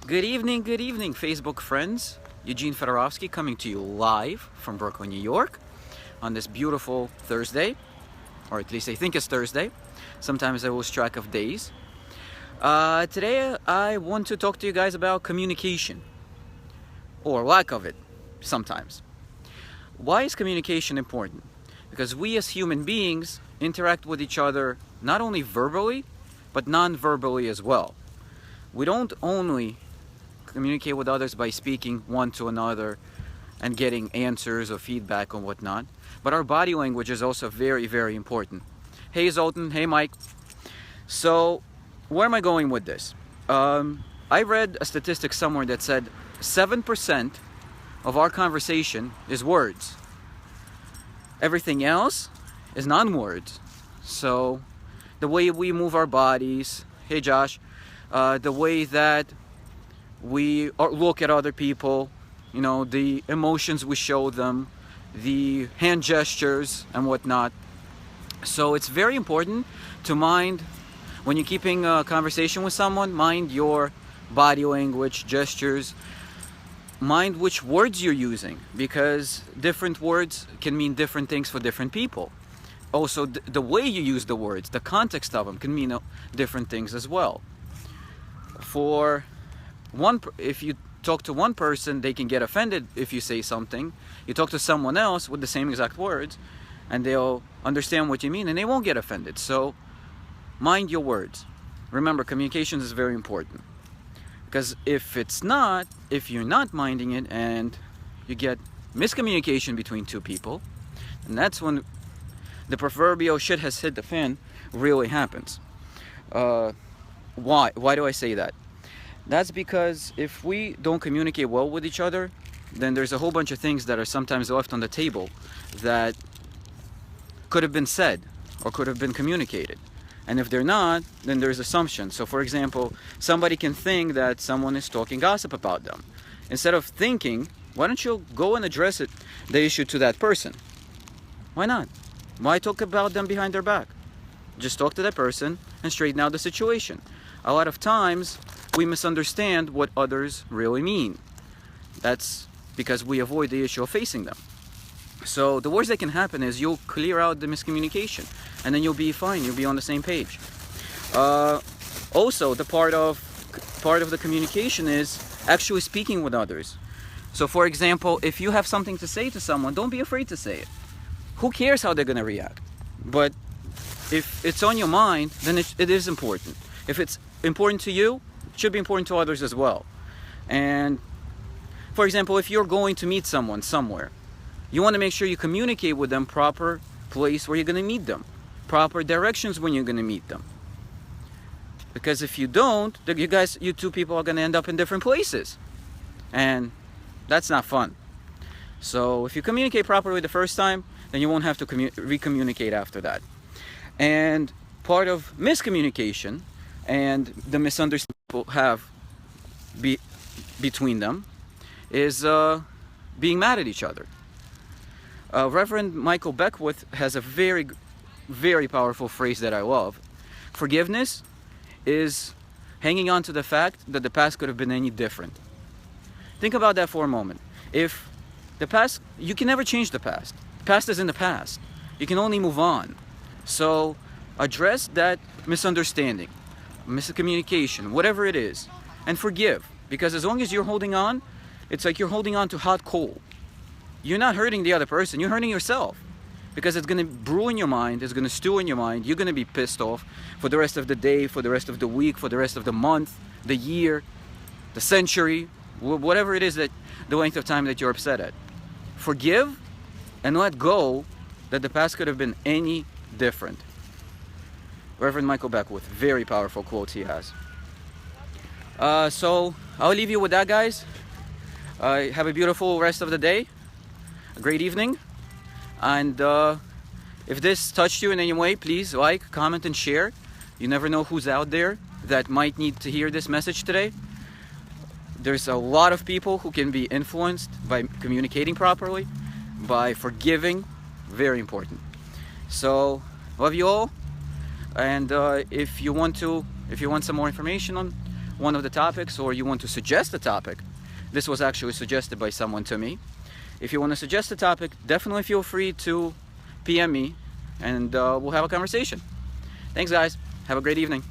Good evening, Facebook friends. Eugene Fedorovsky coming to you live from Brooklyn, New York on this beautiful Thursday, or at least I think it's Thursday. Sometimes I lose track of days. Today I want to talk to you guys about communication, or lack of it, sometimes. Why is communication important? Because we as human beings interact with each other not only verbally, but non-verbally as well. We don't only communicate with others by speaking one to another and getting answers or feedback or whatnot, but our body language is also very, very important. Hey Zoltan, hey Mike. So where am I going with this? I read a statistic somewhere that said 7% of our conversation is words. Everything else is non-words. So the way we move our bodies, hey Josh, the way that we look at other people, the emotions we show them, the hand gestures and whatnot. So it's very important to mind, when you're keeping a conversation with someone, mind your body language, gestures, mind which words you're using, because different words can mean different things for different people. Also, the way you use the words, the context of them can mean different things as well. If you talk to one person, they can get offended if you say something. You talk to someone else with the same exact words, and they'll understand what you mean, and they won't get offended. So, mind your words. Remember, communication is very important. Because if you're not minding it, and you get miscommunication between two people, and that's when the proverbial shit has hit the fan really happens. Why do I say that? That's because if we don't communicate well with each other, then there's a whole bunch of things that are sometimes left on the table that could have been said or could have been communicated. And if they're not, then there's assumptions. So for example, somebody can think that someone is talking gossip about them. Instead of thinking, why don't you go and address the issue to that person? Why not? Why talk about them behind their back? Just talk to that person and straighten out the situation. A lot of times, we misunderstand what others really mean. That's because we avoid the issue of facing them. So the worst that can happen is you'll clear out the miscommunication, and then you'll be fine. You'll be on the same page. Also, the part of the communication is actually speaking with others. So for example, if you have something to say to someone, don't be afraid to say it. Who cares how they're going to react? But if it's on your mind, then it is important. If it's important to you, it should be important to others as well. And for example, if you're going to meet someone somewhere, you want to make sure you communicate with them proper place where you're going to meet them, proper directions when you're going to meet them. Because if you don't, you two people are going to end up in different places, and that's not fun. So if you communicate properly the first time, then you won't have to re-communicate after that. And part of miscommunication and the misunderstanding people have between them is being mad at each other. Reverend Michael Beckwith has a very, very powerful phrase that I love. Forgiveness is hanging on to the fact that the past could have been any different. Think about that for a moment. If the past, you can never change the past. The past is in the past. You can only move on. So address that misunderstanding, miscommunication, whatever it is, and forgive. Because as long as you're holding on, it's like you're holding on to hot coal. You're not hurting the other person, you're hurting yourself. Because it's going to brew in your mind, it's going to stew in your mind, you're going to be pissed off for the rest of the day, for the rest of the week, for the rest of the month, the year, the century, whatever it is, that the length of time that you're upset at. Forgive and let go that the past could have been any different. Reverend Michael Beckwith, very powerful quotes he has. So I'll leave you with that, guys. Have a beautiful rest of the day, a great evening, and if this touched you in any way, please like, comment, and share. You never know who's out there that might need to hear this message today. There's a lot of people who can be influenced by communicating properly, by forgiving. Very important. So love you all, and if you want some more information on one of the topics, or you want to suggest a topic. This was actually suggested by someone to me. If you want to suggest a topic, definitely feel free to PM me, and we'll have a conversation. Thanks, guys. Have a great evening.